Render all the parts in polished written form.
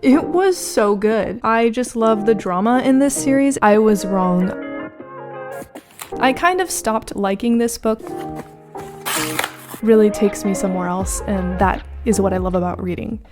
It was so good. I just love the drama in this series. I was wrong. I kind of stopped liking this book. Really takes me somewhere else, and that is what I love about reading.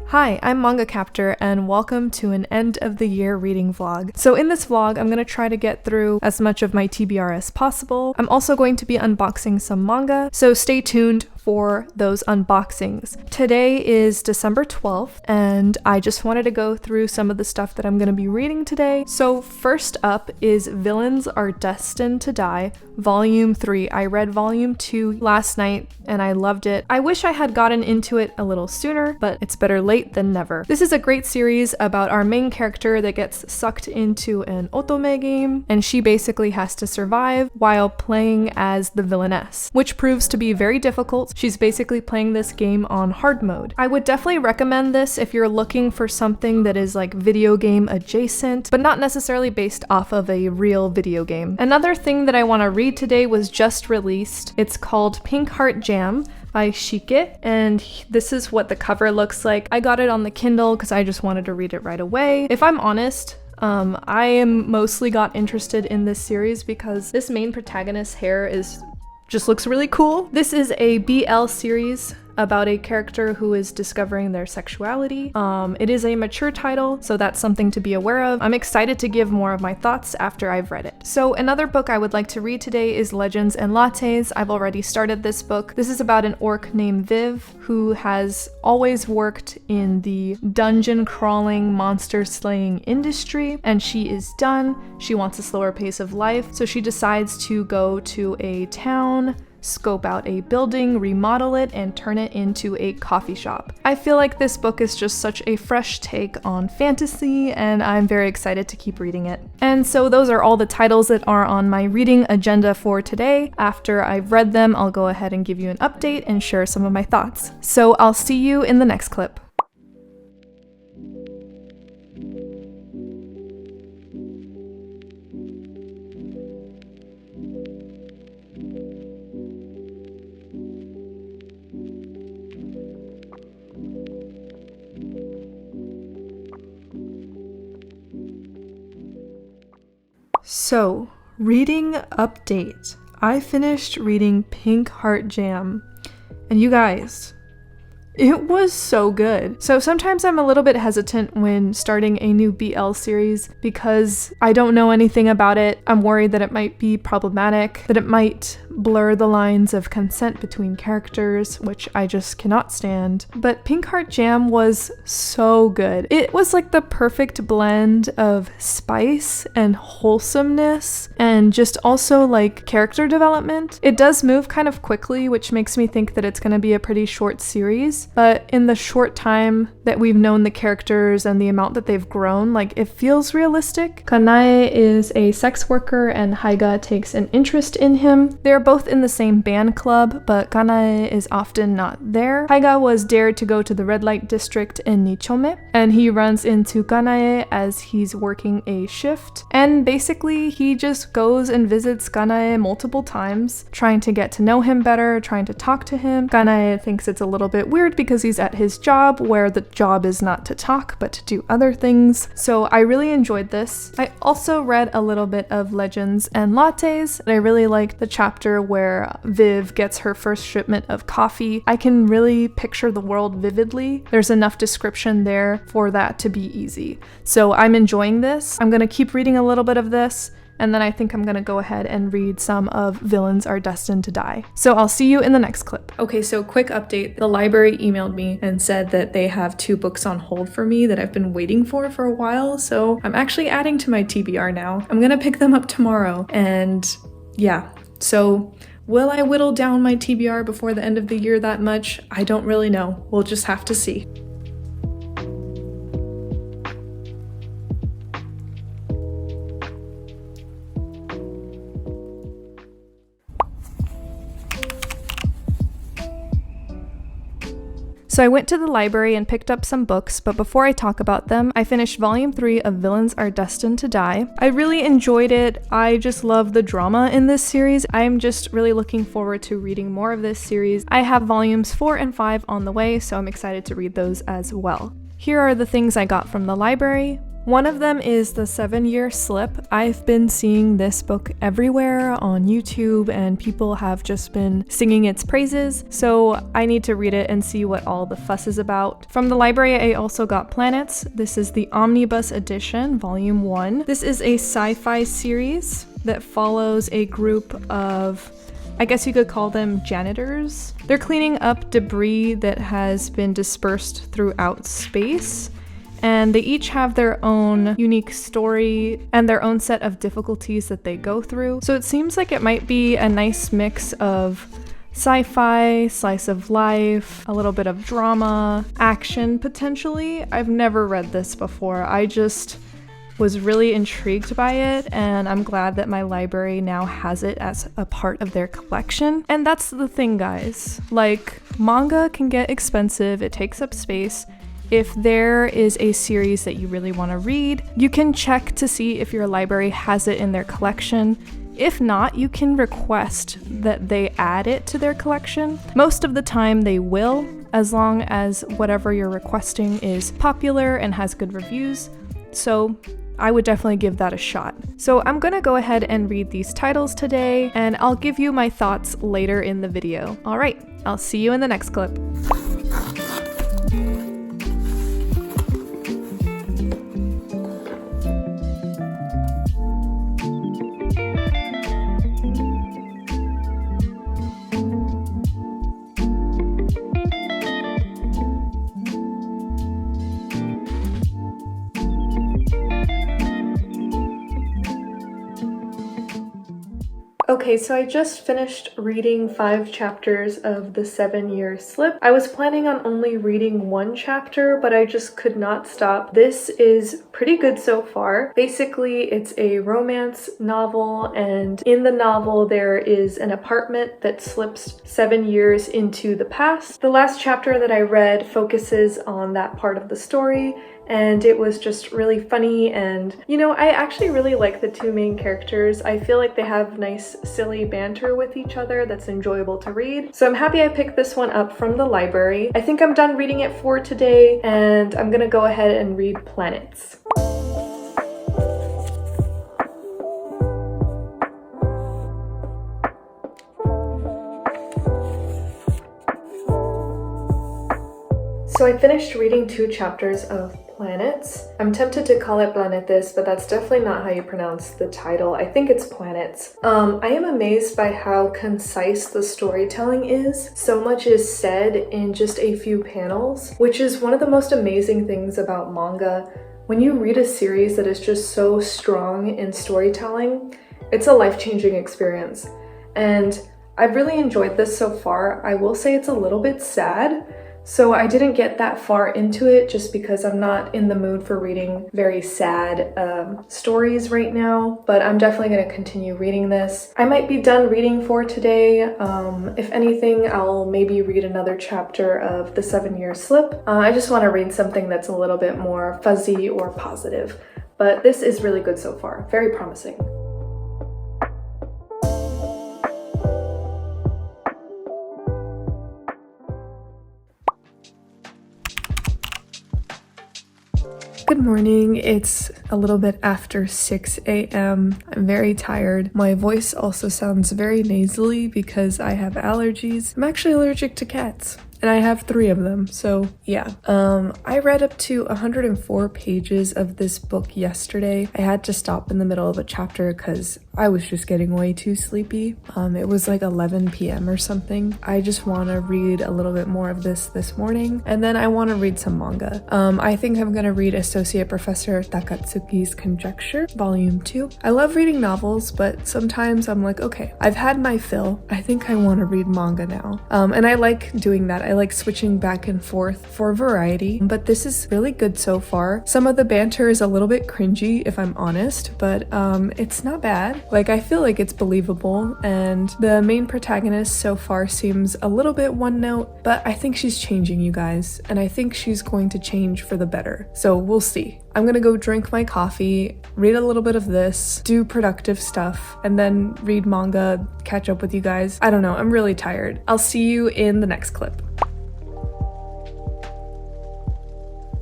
Hi, I'm Manga Captor, and welcome to an end of the year reading vlog. So in this vlog, I'm going to try to get through as much of my TBR as possible. I'm also going to be unboxing some manga, so stay tuned for those unboxings. Today is December 12th, and I just wanted to go through some of the stuff that I'm going to be reading today. So first up is Villains Are Destined to Die, Volume 3. I read Volume 2 last night, and I loved it. I wish I had gotten into it a little sooner, but it's better late than never. This is a great series about our main character that gets sucked into an otome game, and she basically has to survive while playing as the villainess, which proves to be very difficult. She's basically playing this game on hard mode. I would definitely recommend this if you're looking for something that is like video game adjacent, but not necessarily based off of a real video game. Another thing that I want to read today was just released. It's called Pink Heart Jam by Shike, and this is what the cover looks like. I got it on the Kindle because I just wanted to read it right away. If I'm honest, I am mostly got interested in this series because this main protagonist's hair just looks really cool. This is a BL series about a character who is discovering their sexuality. It is a mature title, so that's something to be aware of. I'm excited to give more of my thoughts after I've read it. So another book I would like to read today is Legends and Lattes. I've already started this book. This is about an orc named Viv who has always worked in the dungeon crawling, monster slaying industry, and she is done. She wants a slower pace of life, so she decides to go to a town, scope out a building, remodel it, and turn it into a coffee shop. I feel like this book is just such a fresh take on fantasy, and I'm very excited to keep reading it. And so those are all the titles that are on my reading agenda for today. After I've read them, I'll go ahead and give you an update and share some of my thoughts. So I'll see you in the next clip. So, reading update. I finished reading Pink Heart Jam, and you guys, it was so good. So sometimes I'm a little bit hesitant when starting a new BL series because I don't know anything about it. I'm worried that it might be problematic, that it might blur the lines of consent between characters, which I just cannot stand. But Pink Heart Jam was so good. It was like the perfect blend of spice and wholesomeness and just also like character development. It does move kind of quickly, which makes me think that it's going to be a pretty short series, but in the short time that we've known the characters and the amount that they've grown, like it feels realistic. Kanae is a sex worker and Haiga takes an interest in him. They're both in the same band club, but Kanae is often not there. Haiga was dared to go to the red light district in Nichome, and he runs into Kanae as he's working a shift. And basically, he just goes and visits Kanae multiple times, trying to get to know him better, trying to talk to him. Kanae thinks it's a little bit weird because he's at his job, where the job is not to talk, but to do other things. So I really enjoyed this. I also read a little bit of Legends and Lattes, and I really liked the chapter where Viv gets her first shipment of coffee. I can really picture the world vividly. There's enough description there for that to be easy. So I'm enjoying this. I'm gonna keep reading a little bit of this, and then I think I'm gonna go ahead and read some of Villains Are Destined to Die. So I'll see you in the next clip. Okay, so quick update. The library emailed me and said that they have 2 books on hold for me that I've been waiting for a while, so I'm actually adding to my TBR now. I'm gonna pick them up tomorrow, and yeah. So will I whittle down my TBR before the end of the year that much? I don't really know. We'll just have to see. So I went to the library and picked up some books, but before I talk about them, I finished volume 3 of Villains Are Destined to Die. I really enjoyed it. I just love the drama in this series. I'm just really looking forward to reading more of this series. I have volumes 4 and 5 on the way, so I'm excited to read those as well. Here are the things I got from the library. One of them is The 7-Year Slip. I've been seeing this book everywhere on YouTube and people have just been singing its praises, so I need to read it and see what all the fuss is about. From the library, I also got Planets. This is the Omnibus Edition, Volume 1. This is a sci-fi series that follows a group of, I guess you could call them janitors. They're cleaning up debris that has been dispersed throughout space. And they each have their own unique story and their own set of difficulties that they go through. So it seems like it might be a nice mix of sci-fi, slice of life, a little bit of drama, action potentially. I've never read this before. I just was really intrigued by it, and I'm glad that my library now has it as a part of their collection. And that's the thing, guys. Like, manga can get expensive, it takes up space. If there is a series that you really want to read, you can check to see if your library has it in their collection. If not, you can request that they add it to their collection. Most of the time they will, as long as whatever you're requesting is popular and has good reviews. So I would definitely give that a shot. So I'm gonna go ahead and read these titles today, and I'll give you my thoughts later in the video. All right, I'll see you in the next clip. Okay, so I just finished reading 5 chapters of The 7-Year Slip. I was planning on only reading 1 chapter, but I just could not stop. This is pretty good so far. Basically, it's a romance novel, and in the novel there is an apartment that slips 7 years into the past. The last chapter that I read focuses on that part of the story, and it was just really funny, and you know, I actually really like the 2 main characters. I feel like they have nice silly banter with each other that's enjoyable to read. So I'm happy I picked this one up from the library. I think I'm done reading it for today, and I'm gonna go ahead and read Planets. So I finished reading 2 chapters of Planets. I'm tempted to call it Planetes, but that's definitely not how you pronounce the title. I think it's Planets. I am amazed by how concise the storytelling is. So much is said in just a few panels, which is one of the most amazing things about manga. When you read a series that is just so strong in storytelling, it's a life-changing experience. And I've really enjoyed this so far. I will say it's a little bit sad. So I didn't get that far into it just because I'm not in the mood for reading very sad stories right now, but I'm definitely going to continue reading this. I might be done reading for today. If anything, I'll maybe read another chapter of The 7-Year Slip. I just want to read something that's a little bit more fuzzy or positive, but this is really good so far. Very promising. Good morning. It's a little bit after 6 a.m. I'm very tired. My voice also sounds very nasally because I have allergies. I'm actually allergic to cats, and I have 3 of them, so yeah. I read up to 104 pages of this book yesterday. I had to stop in the middle of a chapter because I was just getting way too sleepy. It was like 11 p.m. or something. I just want to read a little bit more of this morning, and then I want to read some manga. I think I'm going to read Associate Professor Takatsuki's Conjecture, Volume 2. I love reading novels, but sometimes I'm like, okay, I've had my fill. I think I want to read manga now. And I like doing that. I like switching back and forth for variety, but this is really good so far. Some of the banter is a little bit cringy, if I'm honest, but it's not bad. Like, I feel like it's believable, and the main protagonist so far seems a little bit one note, but I think she's changing, you guys, and I think she's going to change for the better. So we'll see. I'm gonna go drink my coffee, read a little bit of this, do productive stuff, and then read manga, catch up with you guys. I don't know, I'm really tired. I'll see you in the next clip.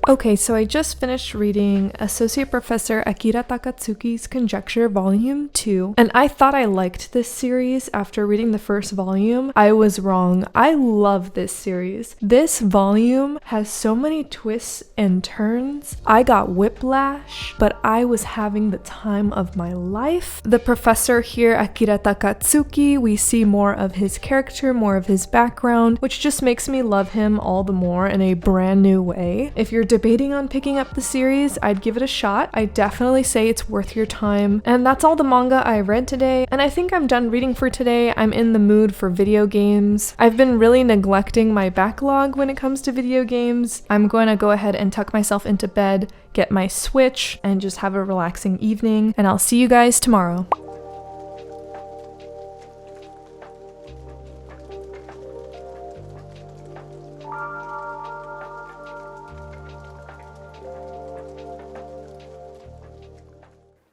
Okay, so I just finished reading Associate Professor Akira Takatsuki's Conjecture Volume 2, and I thought I liked this series after reading the first volume. I was wrong. I love this series. This volume has so many twists and turns. I got whiplash, but I was having the time of my life. The professor here, Akira Takatsuki, we see more of his character, more of his background, which just makes me love him all the more in a brand new way. If you're debating on picking up the series, I'd give it a shot. I definitely say it's worth your time. And that's all the manga I read today, and I think I'm done reading for today. I'm in the mood for video games. I've been really neglecting my backlog when it comes to video games. I'm going to go ahead and tuck myself into bed, get my Switch, and just have a relaxing evening, and I'll see you guys tomorrow.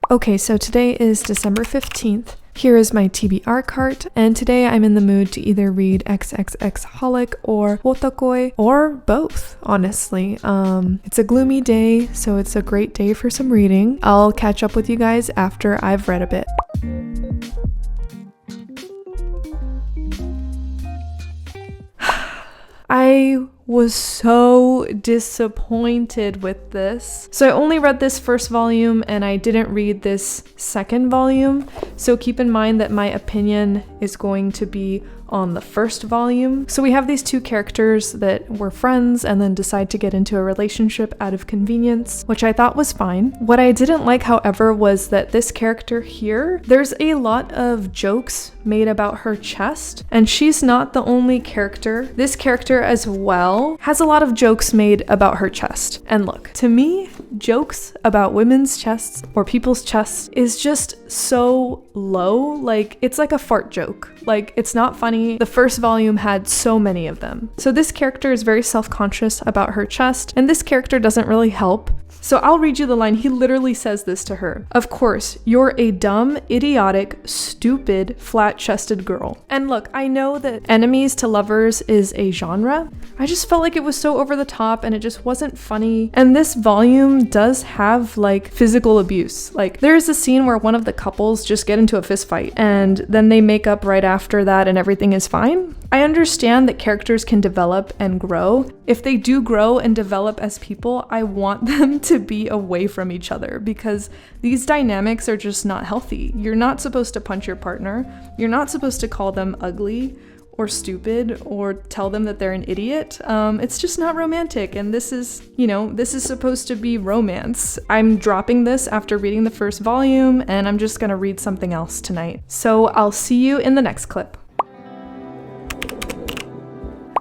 Okay, so today is December 15th. Here is my TBR cart, and today I'm in the mood to either read XXXholic or Wotakoi, or both, honestly. It's a gloomy day, so it's a great day for some reading. I'll catch up with you guys after I've read a bit. I was so disappointed with this. So I only read this first volume and I didn't read this second volume. So keep in mind that my opinion is going to be on the first volume. So we have these two characters that were friends and then decide to get into a relationship out of convenience, which I thought was fine. What I didn't like, however, was that this character here, there's a lot of jokes made about her chest, and she's not the only character. This character as well has a lot of jokes made about her chest. And look, to me, jokes about women's chests or people's chests is just so low. Like, it's like a fart joke. Like, it's not funny. The first volume had so many of them. So this character is very self-conscious about her chest, and this character doesn't really help. So I'll read you the line. He literally says this to her. "Of course, you're a dumb, idiotic, stupid, flat-chested girl." And look, I know that enemies to lovers is a genre. I just felt like it was so over the top and it just wasn't funny. And this volume does have like physical abuse. Like, there's a scene where one of the couples just get into a fist fight and then they make up right after that and everything is fine. I understand that characters can develop and grow. If they do grow and develop as people, I want them to be away from each other because these dynamics are just not healthy. You're not supposed to punch your partner. You're not supposed to call them ugly or stupid or tell them that they're an idiot. It's just not romantic, and this is supposed to be romance. I'm dropping this after reading the first volume, and I'm just gonna read something else tonight. So I'll see you in the next clip.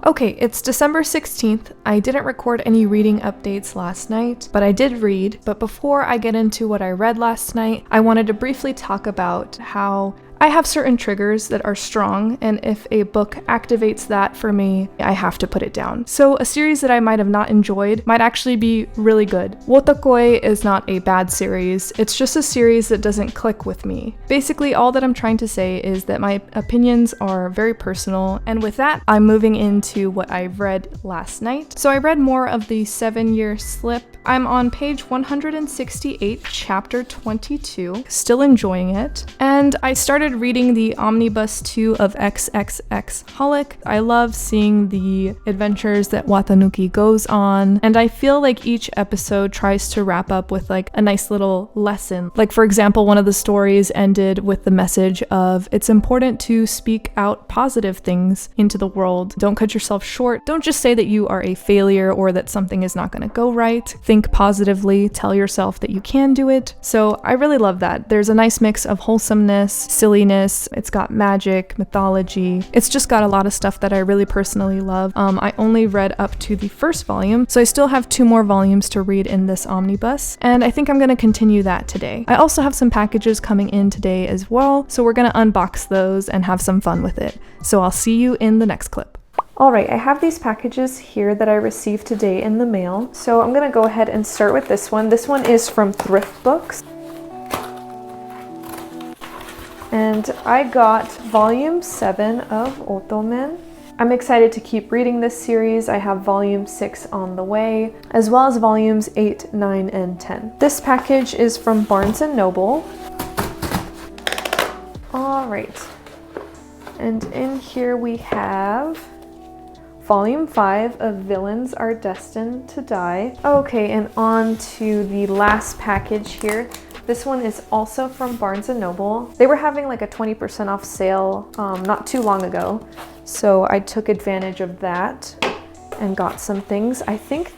Okay, it's December 16th. I didn't record any reading updates last night, but I did read. But before I get into what I read last night, I wanted to briefly talk about how I have certain triggers that are strong, and if a book activates that for me, I have to put it down. So a series that I might have not enjoyed might actually be really good. Wotakoi is not a bad series, it's just a series that doesn't click with me. Basically, all that I'm trying to say is that my opinions are very personal, and with that, I'm moving into what I read last night. So I read more of the 7-Year Slip. I'm on page 168, chapter 22, still enjoying it, and I started reading the Omnibus 2 of XXXholic. I love seeing the adventures that Watanuki goes on, and I feel like each episode tries to wrap up with like a nice little lesson. Like, for example, one of the stories ended with the message of it's important to speak out positive things into the world. Don't cut yourself short. Don't just say that you are a failure or that something is not going to go right. Think positively. Tell yourself that you can do it. So I really love that. There's a nice mix of wholesomeness, silly silliness, it's got magic, mythology. It's just got a lot of stuff that I really personally love. I only read up to the first volume, so I still have 2 more volumes to read in this omnibus, and I think I'm going to continue that today. I also have some packages coming in today as well, so we're going to unbox those and have some fun with it. So I'll see you in the next clip. Alright, I have these packages here that I received today in the mail. So I'm going to go ahead and start with this one. This one is from Thrift Books. And I got volume 7 of Ottoman. I'm excited to keep reading this series. I have volume 6 on the way, as well as volumes 8, 9, and 10. This package is from Barnes & Noble. Alright. And in here we have Volume 5 of Villains Are Destined to Die. Okay, and on to the last package here. This one is also from Barnes & Noble. They were having like a 20% off sale not too long ago, so I took advantage of that and got some things. I think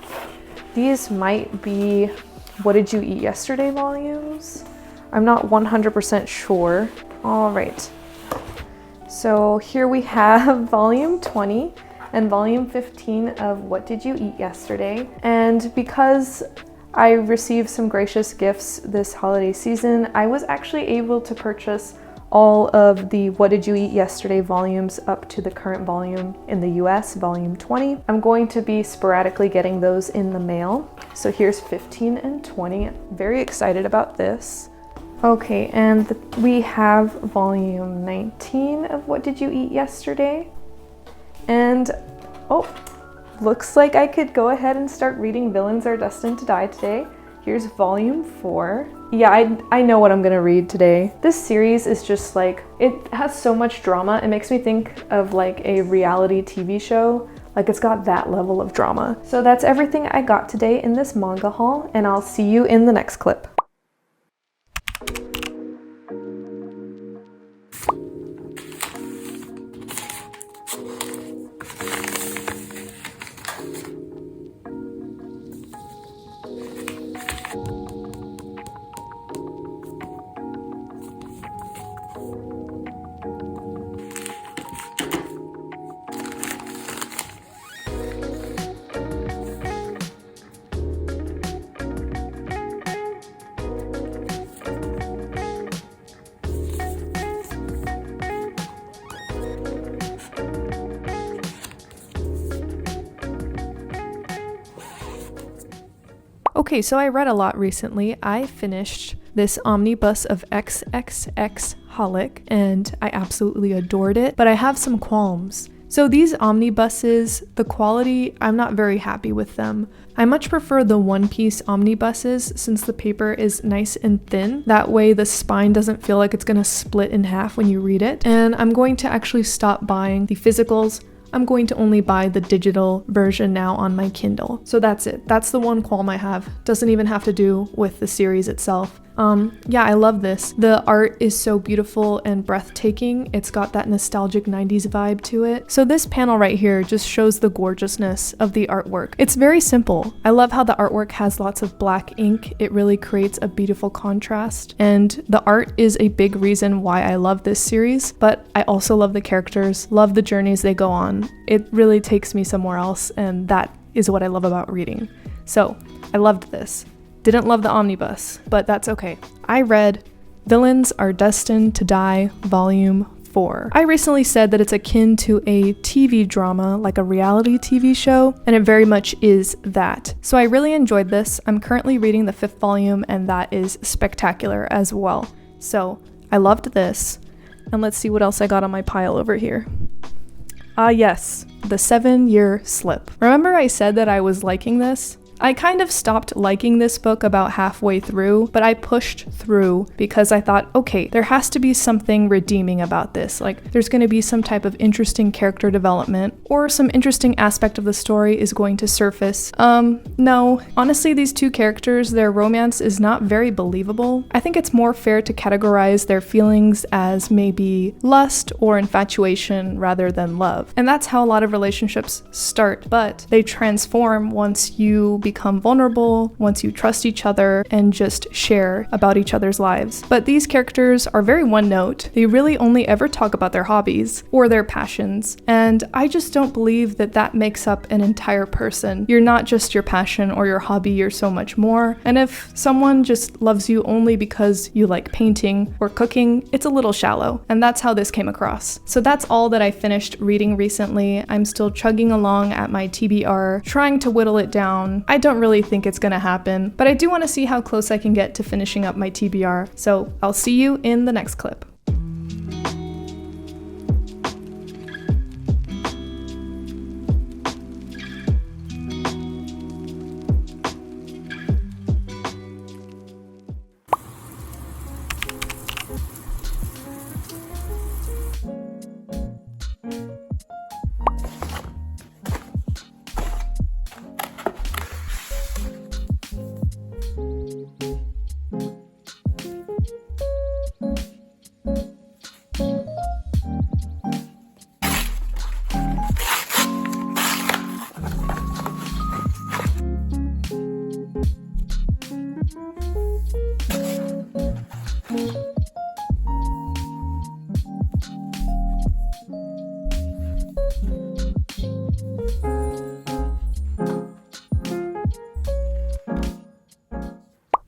these might be What Did You Eat Yesterday volumes? I'm not 100% sure. All right, so here we have volume 20 and volume 15 of What Did You Eat Yesterday? And because I received some gracious gifts this holiday season, I was actually able to purchase all of the What Did You Eat Yesterday volumes up to the current volume in the US, volume 20. I'm going to be sporadically getting those in the mail. So here's 15 and 20. Very excited about this. Okay, and we have volume 19 of What Did You Eat Yesterday? And, oh, looks like I could go ahead and start reading Villains Are Destined to Die today. Here's volume 4. Yeah, I know what I'm gonna read today. This series is just like, it has so much drama. It makes me think of like a reality TV show. Like it's got that level of drama. So that's everything I got today in this manga haul, and I'll see you in the next clip. Okay, so I read a lot recently. I finished this omnibus of XXX Holic, and I absolutely adored it, but I have some qualms. So these omnibuses, the quality, I'm not very happy with them. I much prefer the one-piece omnibuses since the paper is nice and thin. That way the spine doesn't feel like it's gonna split in half when you read it. And I'm going to actually stop buying the physicals. I'm going to only buy the digital version now on my Kindle. So that's it. That's the one qualm I have. Doesn't even have to do with the series itself. Yeah, I love this. The art is so beautiful and breathtaking. It's got that nostalgic 90s vibe to it. So this panel right here just shows the gorgeousness of the artwork. It's very simple. I love how the artwork has lots of black ink. It really creates a beautiful contrast. And the art is a big reason why I love this series, but I also love the characters, love the journeys they go on. It really takes me somewhere else, and that is what I love about reading. So I loved this. Didn't love the omnibus, but that's okay. I read Villains Are Destined to Die, Volume 4. I recently said that it's akin to a TV drama, like a reality TV show, and it very much is that. So I really enjoyed this. I'm currently reading the 5th volume, and that is spectacular as well. So I loved this, and let's see what else I got on my pile over here. Yes, the 7-Year Slip. Remember I said that I was liking this? I kind of stopped liking this book about halfway through, but I pushed through because I thought, okay, there has to be something redeeming about this. Like, there's going to be some type of interesting character development, or some interesting aspect of the story is going to surface. No. Honestly, these two characters, their romance is not very believable. I think it's more fair to categorize their feelings as maybe lust or infatuation rather than love. And that's how a lot of relationships start, but they transform once you become vulnerable, once you trust each other and just share about each other's lives. But these characters are very one note. They really only ever talk about their hobbies or their passions. And I just don't believe that that makes up an entire person. You're not just your passion or your hobby, you're so much more. And if someone just loves you only because you like painting or cooking, it's a little shallow. And that's how this came across. So that's all that I finished reading recently. I'm still chugging along at my TBR, trying to whittle it down. I don't really think it's gonna happen, but I do want to see how close I can get to finishing up my TBR. So I'll see you in the next clip.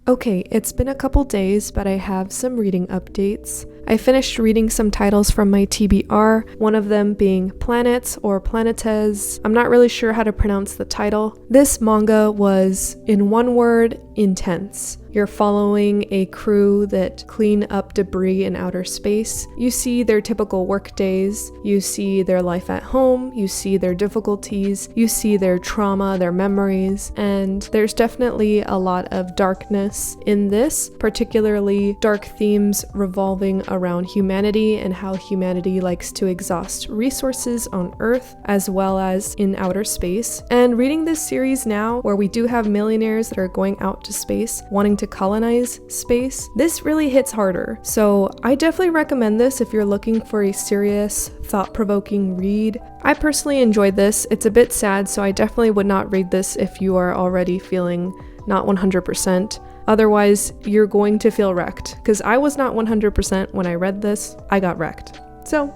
Okay, it's been a couple days, but I have some reading updates. I finished reading some titles from my TBR, one of them being Planets or Planetes. I'm not really sure how to pronounce the title. This manga was, in one word, intense. You're following a crew that clean up debris in outer space. You see their typical work days, you see their life at home, you see their difficulties, you see their trauma, their memories, and there's definitely a lot of darkness in this, particularly dark themes revolving around humanity and how humanity likes to exhaust resources on Earth as well as in outer space. And reading this series now, where we do have millionaires that are going out to space, wanting to colonize space, this really hits harder. So I definitely recommend this if you're looking for a serious, thought-provoking read. I personally enjoyed this. It's a bit sad, so I definitely would not read this if you are already feeling not 100%. Otherwise, you're going to feel wrecked, because I was not 100% when I read this. I got wrecked. So,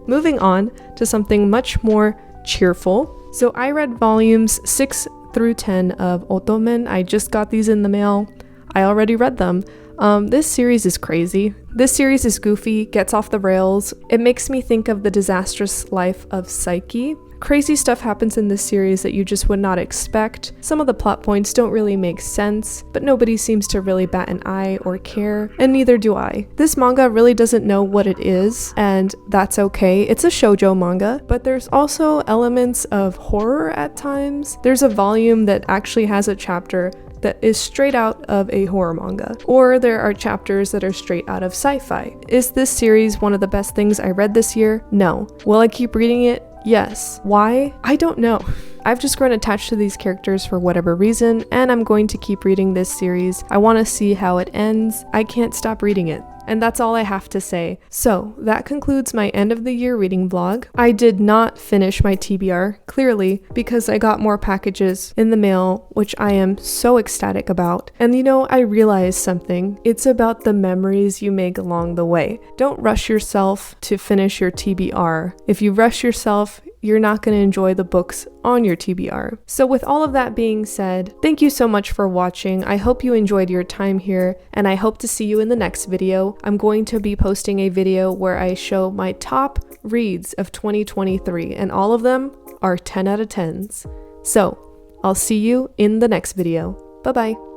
moving on to something much more cheerful. So I read volumes 6 through 10 of Otomen. I just got these in the mail. I already read them. This series is crazy. This series is goofy, gets off the rails. It makes me think of the disastrous life of Psyche. Crazy stuff happens in this series that you just would not expect. Some of the plot points don't really make sense, but nobody seems to really bat an eye or care, and neither do I. This manga really doesn't know what it is, and that's okay. It's a shoujo manga, but there's also elements of horror at times. There's a volume that actually has a chapter that is straight out of a horror manga, or there are chapters that are straight out of sci-fi. Is this series one of the best things I read this year? No. Will I keep reading it? Yes. Why? I don't know. I've just grown attached to these characters for whatever reason, and I'm going to keep reading this series. I want to see how it ends. I can't stop reading it. And that's all I have to say. So that concludes my end of the year reading vlog. I did not finish my TBR, clearly, because I got more packages in the mail, which I am so ecstatic about. And you know, I realized something. It's about the memories you make along the way. Don't rush yourself to finish your TBR. If you rush yourself, you're not going to enjoy the books on your TBR. So with all of that being said, thank you so much for watching. I hope you enjoyed your time here, and I hope to see you in the next video. I'm going to be posting a video where I show my top reads of 2023, and all of them are 10 out of 10s. So I'll see you in the next video. Bye-bye.